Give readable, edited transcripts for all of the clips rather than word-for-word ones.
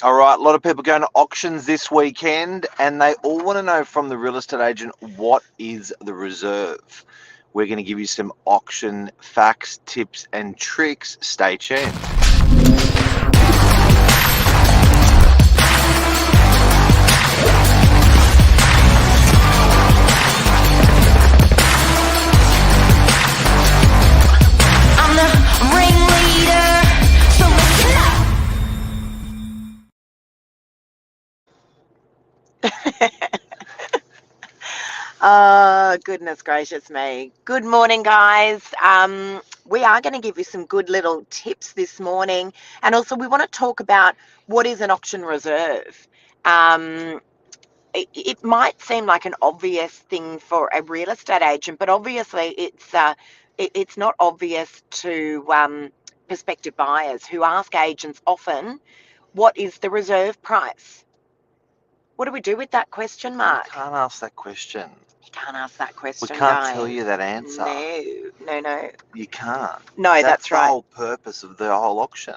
All right, a lot of people going to auctions this weekend, and they all want to know from the real estate agent, what is the reserve? We're going to give you some auction facts, tips, and tricks. Stay tuned. I'm the ringleader, so listen up. Oh, goodness gracious me. Good morning, guys. We are going to give you some good little tips this morning. And also, we want to talk about what is an auction reserve. It might seem like an obvious thing for a real estate agent, but obviously it's not obvious to prospective buyers who ask agents often, what is the reserve price? What do we do with that question, Mark? You can't ask that question. You can't ask that question, We can't guys. tell you that answer. No. You can't. No, that's the right. whole purpose of the whole auction.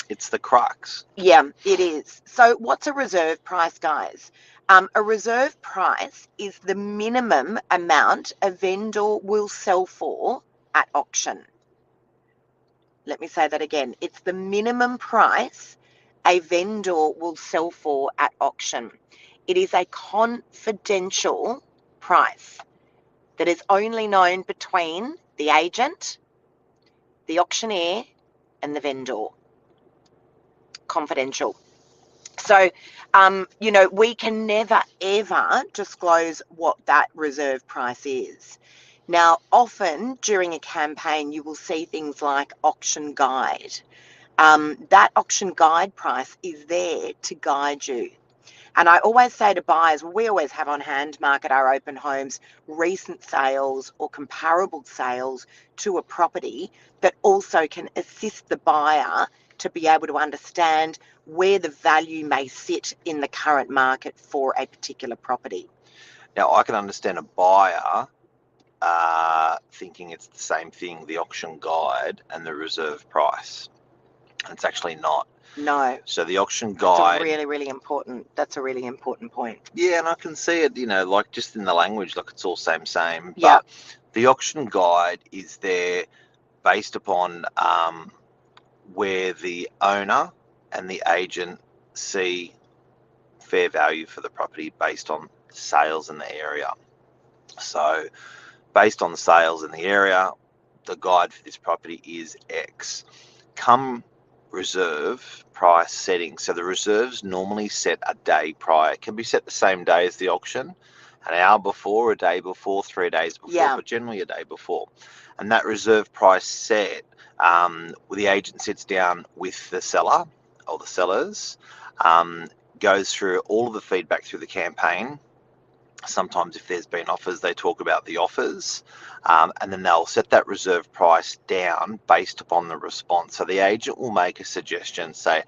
It's the crux. Yeah, it is. So what's a reserve price, guys? A reserve price is the minimum amount a vendor will sell for at auction. Let me say that again. It's the minimum price a vendor will sell for at auction. It is a confidential price that is only known between the agent, the auctioneer, and the vendor. Confidential. So, we can never, ever disclose what that reserve price is. Now, often during a campaign, you will see things like auction guide. That auction guide price is there to guide you. And I always say to buyers, we always have on hand, Mark, at our open homes, recent sales or comparable sales to a property that also can assist the buyer to be able to understand where the value may sit in the current market for a particular property. Now, I can understand a buyer thinking it's the same thing, the auction guide and the reserve price. And it's actually not. No. So the auction guide. That's a really important point. Yeah, and I can see it, like just in the language, like it's all same. Yeah. But the auction guide is there based upon where the owner and the agent see fair value for the property based on sales in the area. So based on the sales in the area, the guide for this property is X. Come reserve price setting. So the reserves normally set a day prior. It can be set the same day as the auction, an hour before, a day before, 3 days before, but generally a day before. And that reserve price set, the agent sits down with the seller or the sellers, goes through all of the feedback through the campaign. Sometimes if there's been offers, they talk about the offers, and then they'll set that reserve price down based upon the response. So the agent will make a suggestion, say,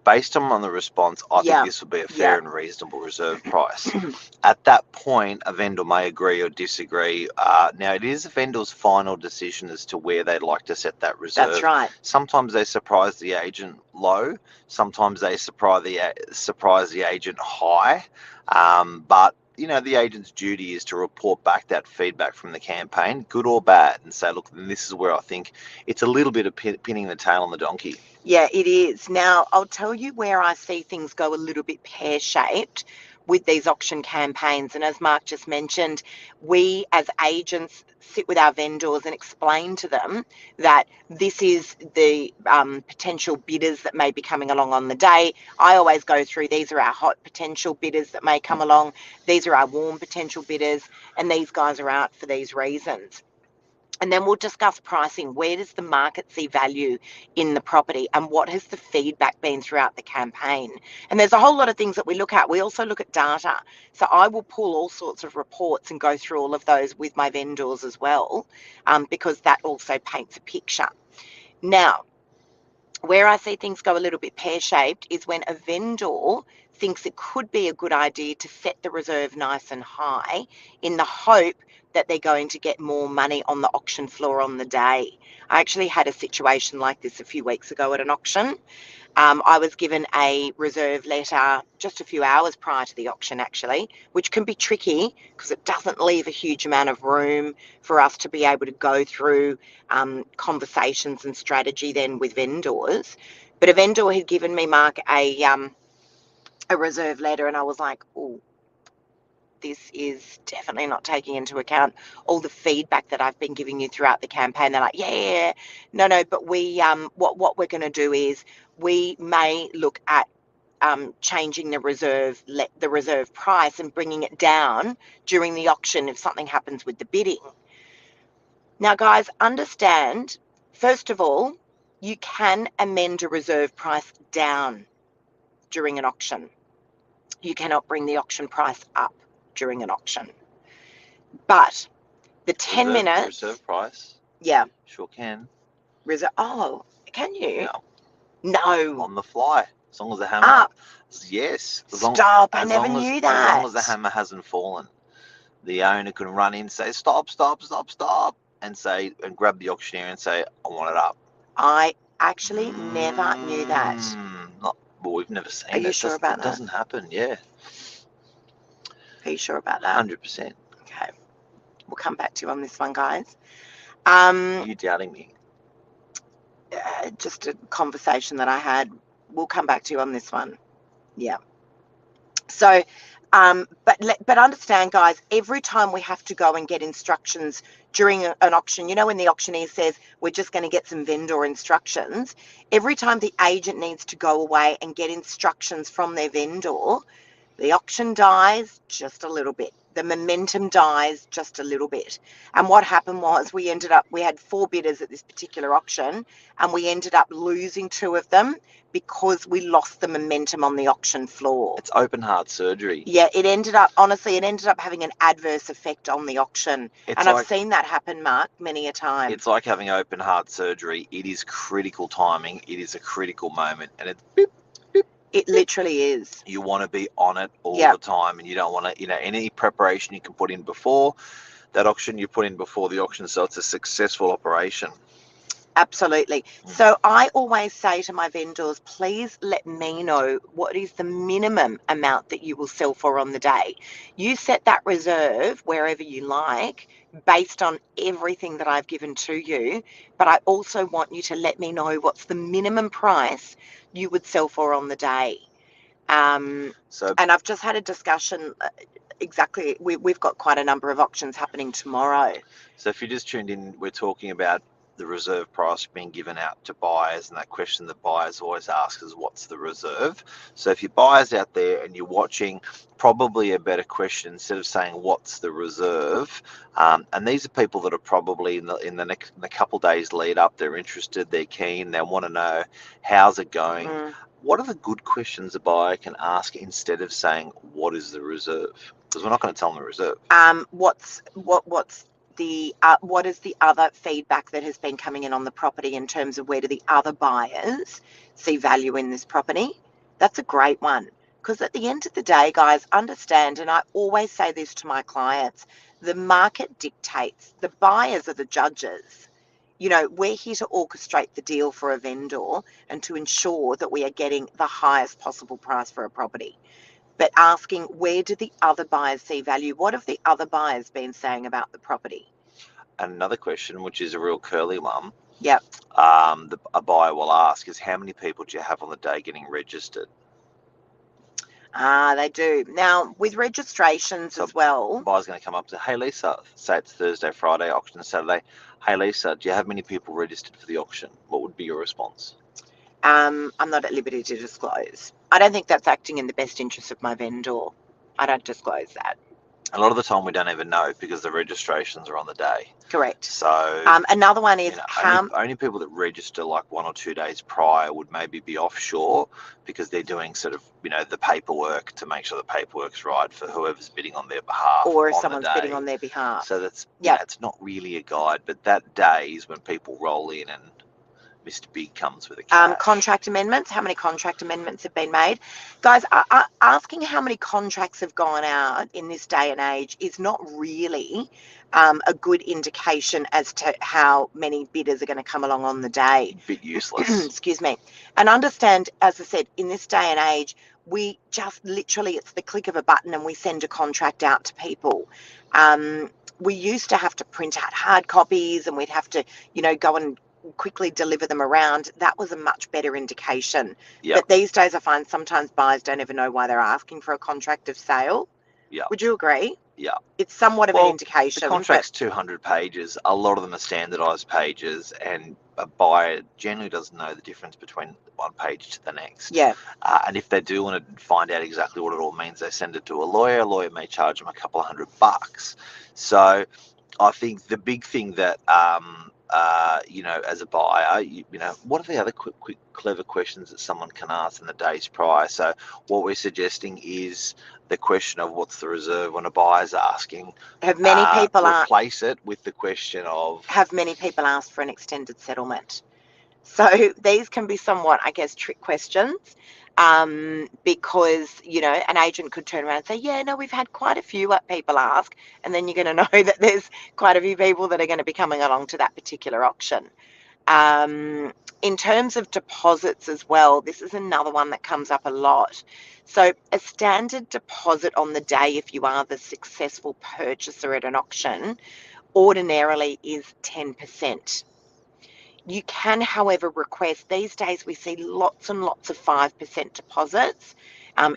based on the response, I think this would be a fair and reasonable reserve price. At that point, a vendor may agree or disagree. Now, it is a vendor's final decision as to where they'd like to set that reserve. That's right. Sometimes they surprise the agent low. Sometimes they surprise the agent high. But the agent's duty is to report back that feedback from the campaign, good or bad, and say, look, this is where I think it's a little bit of pinning the tail on the donkey. Yeah, it is. Now, I'll tell you where I see things go a little bit pear-shaped with these auction campaigns. And as Mark just mentioned, we as agents sit with our vendors and explain to them that this is the potential bidders that may be coming along on the day. I always go through, these are our hot potential bidders that may come along. These are our warm potential bidders, and these guys are out for these reasons. And then we'll discuss pricing. Where does the market see value in the property, and what has the feedback been throughout the campaign? And there's a whole lot of things that we look at. We also look at data. So I will pull all sorts of reports and go through all of those with my vendors as well, because that also paints a picture. Now, where I see things go a little bit pear-shaped is when a vendor thinks it could be a good idea to set the reserve nice and high in the hope that they're going to get more money on the auction floor on the day. I actually had a situation like this a few weeks ago at an auction. I was given a reserve letter just a few hours prior to the auction, actually, which can be tricky because it doesn't leave a huge amount of room for us to be able to go through conversations and strategy then with vendors. But a vendor had given me, Mark, a reserve letter, and I was like, oh, this is definitely not taking into account all the feedback that I've been giving you throughout the campaign. They're like, yeah, no, but we, what we're going to do is we may look at changing the reserve price and bringing it down during the auction if something happens with the bidding. Now, guys, understand, first of all, you can amend a reserve price down during an auction. You cannot bring the auction price up during an auction. But the 10 minutes... Reserve price? Yeah. Sure can. Oh, can you? No. No. On the fly. As long as the hammer... Yes. Stop, I never knew that. As long as the hammer hasn't fallen. The owner can run in and say, stop, and grab the auctioneer and say, I want it up. I actually never knew that. Well, we've never seen it. Are you sure about that? It doesn't happen, yeah. Are you sure about that? 100%. Okay. We'll come back to you on this one, guys. Are you doubting me? Just a conversation that I had. We'll come back to you on this one. Yeah. So, but understand, guys, every time we have to go and get instructions during an auction, you know, when the auctioneer says we're just going to get some vendor instructions, every time the agent needs to go away and get instructions from their vendor, the auction dies just a little bit. The momentum dies just a little bit. And what happened was we had 4 bidders at this particular auction, and we ended up losing 2 of them because we lost the momentum on the auction floor. It's open heart surgery. Yeah, it ended up having an adverse effect on the auction. I've seen that happen, Mark, many a time. It's like having open heart surgery. It is critical timing. It is a critical moment. And it's beep. It literally is. You want to be on it all the time, and you don't want to, any preparation you can put in before that auction, you put in before the auction, so it's a successful operation. Absolutely. So I always say to my vendors, please let me know what is the minimum amount that you will sell for on the day. You set that reserve wherever you like based on everything that I've given to you, but I also want you to let me know what's the minimum price you would sell for on the day. And I've just had a discussion. Exactly. We've got quite a number of auctions happening tomorrow. So if you just tuned in, we're talking about the reserve price being given out to buyers, and that question that buyers always ask is, what's the reserve? So if you're buyers out there and you're watching, probably a better question, instead of saying what's the reserve, and these are people that are probably in the couple days lead up, they're interested, they're keen, they want to know how's it going. What are the good questions a buyer can ask instead of saying what is the reserve? Because we're not going to tell them the reserve. What is the other feedback that has been coming in on the property in terms of where do the other buyers see value in this property? That's a great one, because at the end of the day, guys, understand, and I always say this to my clients, the market dictates. The buyers are the judges. You know, we're here to orchestrate the deal for a vendor and to ensure that we are getting the highest possible price for a property. But asking, where do the other buyers see value? What have the other buyers been saying about the property? And another question, which is a real curly one, Yep. A buyer will ask is, how many people do you have on the day getting registered? They do. Now, with registrations as well. The buyer's going to come up to, hey, Lisa, say it's Thursday, Friday, auction Saturday. Hey, Lisa, do you have many people registered for the auction? What would be your response? I'm not at liberty to disclose. I don't think that's acting in the best interest of my vendor. I don't disclose that. A lot of the time we don't even know because the registrations are on the day. Correct. So another one is only people that register like 1 or 2 days prior would maybe be offshore, because they're doing sort of, the paperwork to make sure the paperwork's right for whoever's bidding on their behalf. Or if someone's bidding on their behalf. So that's, it's not really a guide, but that day is when people roll in and, Mr. Big comes with a cash. Contract amendments. How many contract amendments have been made? Guys, asking how many contracts have gone out in this day and age is not really a good indication as to how many bidders are going to come along on the day. Bit useless. Excuse me. And understand, as I said, in this day and age, we just literally, it's the click of a button and we send a contract out to people. We used to have to print out hard copies and we'd have to, go and quickly deliver them around. That was a much better indication. Yep. But these days I find sometimes buyers don't even know why they're asking for a contract of sale. Yeah. Would you agree? Yeah. It's somewhat of an indication. The contract's 200 pages. A lot of them are standardised pages, and a buyer generally doesn't know the difference between one page to the next. Yeah. And if they do want to find out exactly what it all means, they send it to a lawyer. A lawyer may charge them a couple of $100. So I think the big thing that, as a buyer, what are the other quick, clever questions that someone can ask in the days prior? So what we're suggesting is the question of what's the reserve when a buyer's asking. Have many people replace it with the question of have many people asked for an extended settlement? So these can be somewhat, I guess, trick questions. Because, an agent could turn around and say, yeah, no, we've had quite a few people ask. And then you're going to know that there's quite a few people that are going to be coming along to that particular auction. In terms of deposits as well, this is another one that comes up a lot. So a standard deposit on the day, if you are the successful purchaser at an auction, ordinarily is 10%. You can, however, request, these days we see lots and lots of 5% deposits.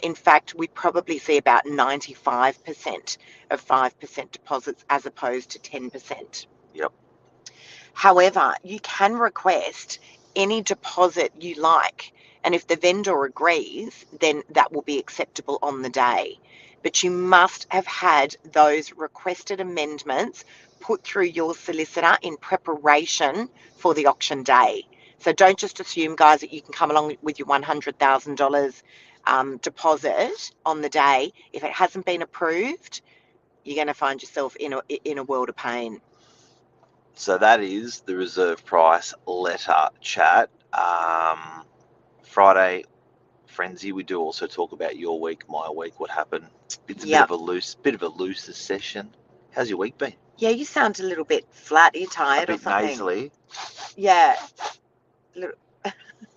In fact, we probably see about 95% of 5% deposits as opposed to 10%. Yep. However, you can request any deposit you like, and if the vendor agrees, then that will be acceptable on the day. But you must have had those requested amendments put through your solicitor in preparation for the auction day. So don't just assume, guys, that you can come along with your $100,000 deposit on the day. If it hasn't been approved, you're going to find yourself in a world of pain. So that is the reserve price letter chat. Friday frenzy. We do also talk about your week, my week, what happened. It's a bit of a looser session. How's your week been? Yeah, you sound a little bit flat. Are you tired or something? Nasally. Yeah,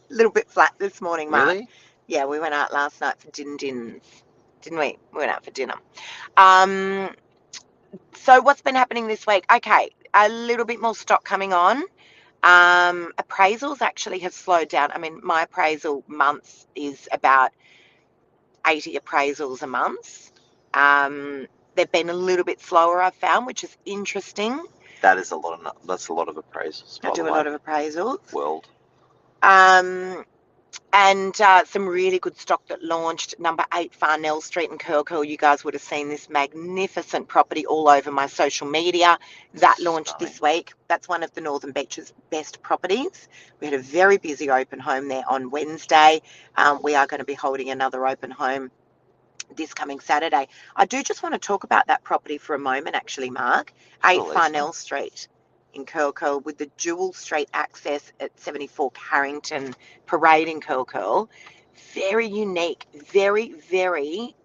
little bit flat this morning, Mark. Really? Yeah, we went out last night for didn't we? We went out for dinner. So what's been happening this week? Okay, a little bit more stock coming on. Appraisals actually have slowed down. I mean, my appraisal month is about 80 appraisals a month. They've been a little bit slower, I've found, which is interesting. That's a lot of appraisals. I do a lot of appraisals. World. And some really good stock that launched. Number 8 Farnell Street in Curl. You guys would have seen this magnificent property all over my social media. That launched this week. That's one of the Northern Beach's best properties. We had a very busy open home there on Wednesday. We are going to be holding another open home this coming Saturday. I do just want to talk about that property for a moment, actually, Mark. 8 Farnell Street in Curl with the dual street access at 74 Carrington Parade in Curl. Very unique, very, very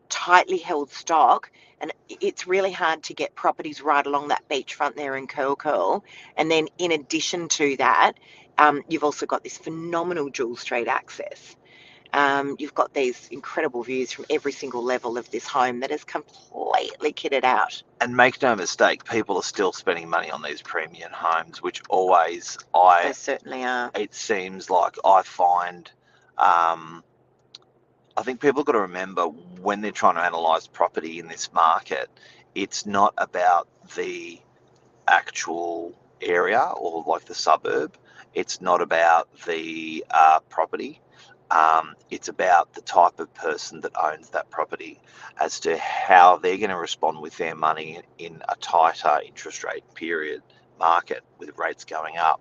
tightly held stock. And it's really hard to get properties right along that beachfront there in Curl. And then in addition to that, you've also got this phenomenal dual street access. You've got these incredible views from every single level of this home that is completely kitted out. And make no mistake, people are still spending money on these premium homes, which always They certainly are. It seems like I find, I think people have got to remember when they're trying to analyse property in this market, it's not about the actual area or like the suburb. It's not about the property. It's about the type of person that owns that property as to how they're going to respond with their money in a tighter interest rate period market with rates going up.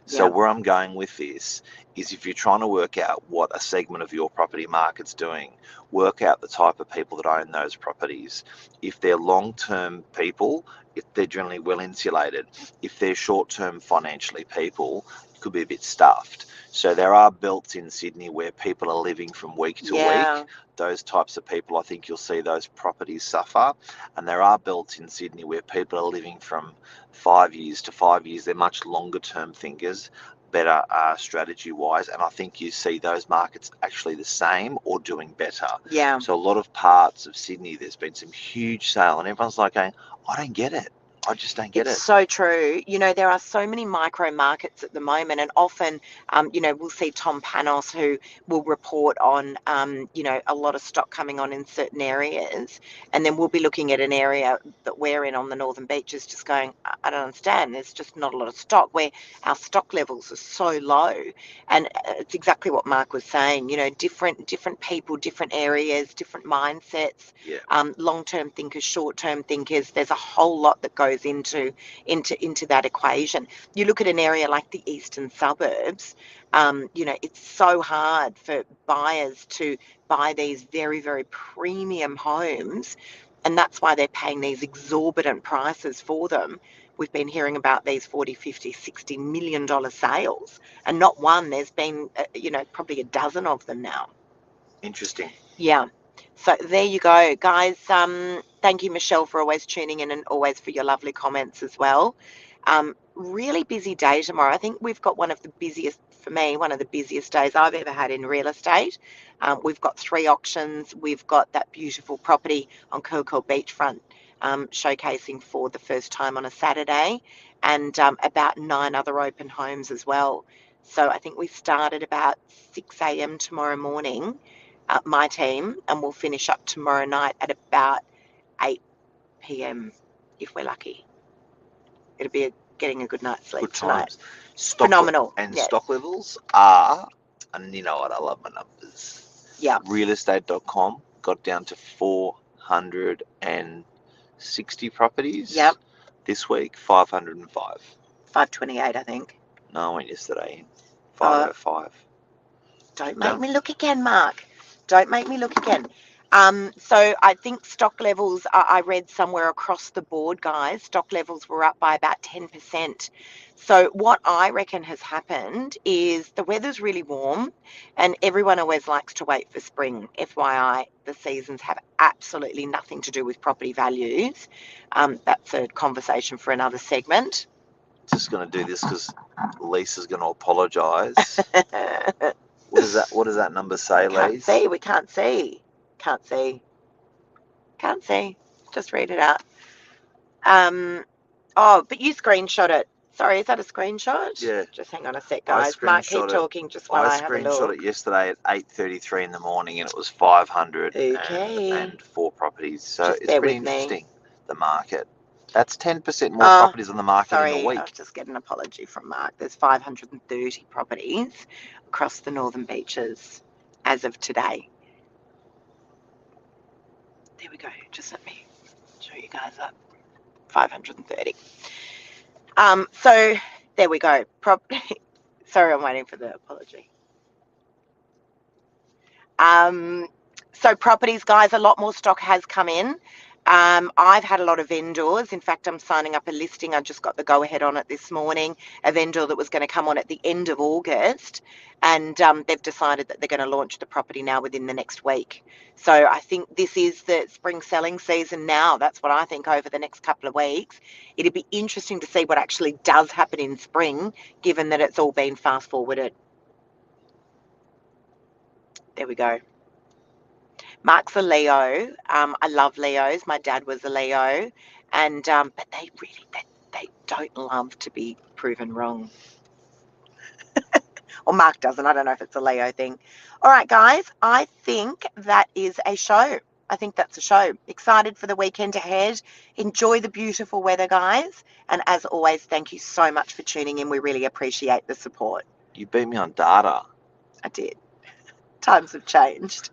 So Yeah. where I'm going with this is, if you're trying to work out what a segment of your property market's doing, work out the type of people that own those properties. If they're long-term people, if they're generally well insulated. If they're short-term financially people, it could be a bit stuffed. So there are belts in Sydney where people are living from week to Yeah. week. Those types of people, I think you'll see those properties suffer. And there are belts in Sydney where people are living from 5 years to 5 years. They're much longer term thinkers, better strategy wise. And I think you see those markets actually the same or doing better. Yeah. So a lot of parts of Sydney, there's been some huge sale, and everyone's like going, I don't get it. I just don't get It's it. so true. You know, there are so many micro markets at the moment, and often, you know, we'll see Tom Panos who will report on, you know, a lot of stock coming on in certain areas, and then we'll be looking at an area that we're in on the Northern Beaches, just going, I don't understand. There's just not a lot of stock, where our stock levels are so low, and it's exactly what Mark was saying. You know, different people, different areas, different mindsets. Yeah. Long-term thinkers, short-term thinkers. There's a whole lot that goes into that equation. You look at an area like the eastern suburbs. You know, it's so hard for buyers to buy these very, very premium homes, and that's why they're paying these exorbitant prices for them. We've been hearing about these 40, 50, 60 million dollar sales, and not one. There's been, you know, probably a dozen of them now. Interesting. Yeah. So there you go, guys. Thank you, Michelle, for always tuning in and always for your lovely comments as well. Really busy day tomorrow. I think we've got one of the busiest, for me, one of the busiest days I've ever had in real estate. We've got 3 auctions. We've got that beautiful property on Coco Beachfront showcasing for the first time on a Saturday, and about 9 other open homes as well. So I think we start at about 6 a.m. tomorrow morning, my team, and we'll finish up tomorrow night at about 8 p.m. if we're lucky. It'll be getting a good night's sleep Good tonight. times. Stock Phenomenal. and Yes. stock levels are, and you know what, I love my numbers. Yeah. Realestate.com got down to 460 properties. Yep. This week, 505. 528, I think. No, I went yesterday. 505. Don't make me look again, Mark. Don't make me look again. So I think stock levels, I read somewhere across the board, guys, stock levels were up by about 10%. So what I reckon has happened is the weather's really warm, and everyone always likes to wait for spring. FYI, the seasons have absolutely nothing to do with property values. That's a conversation for another segment. Just going to do this because Lisa's going to apologise. What does that number say, Lisa? We can't see. Can't see. Just read it out. Oh, but you screenshot it. Sorry, is that a screenshot? Yeah. Just hang on a sec, guys. Mark, keep talking just while I have a look. I screenshot it yesterday at 8:33 in the morning, and it was 500 Okay. and 4 properties. So Just it's bear pretty with me. interesting, the market. That's 10% more properties on the market in a Sorry, week. I'll just get an apology from Mark. There's 530 properties across the Northern Beaches as of today. There we go. Just let me show you guys up. 530. So there we go. Sorry, I'm waiting for the apology. So properties, guys, a lot more stock has come in. I've had a lot of vendors. In fact, I'm signing up a listing. I just got the go-ahead on it this morning, a vendor that was going to come on at the end of August, and they've decided that they're going to launch the property now within the next week. So I think this is the spring selling season now. That's what I think over the next couple of weeks. It'd be interesting to see what actually does happen in spring, given that it's all been fast-forwarded. There we go. Mark's a Leo. I love Leos. My dad was a Leo, and but they really they don't love to be proven wrong. Or Mark doesn't. I don't know if it's a Leo thing. All right, guys. I think that is a show. I think that's a show. Excited for the weekend ahead. Enjoy the beautiful weather, guys. And as always, thank you so much for tuning in. We really appreciate the support. You beat me on data. I did. Times have changed.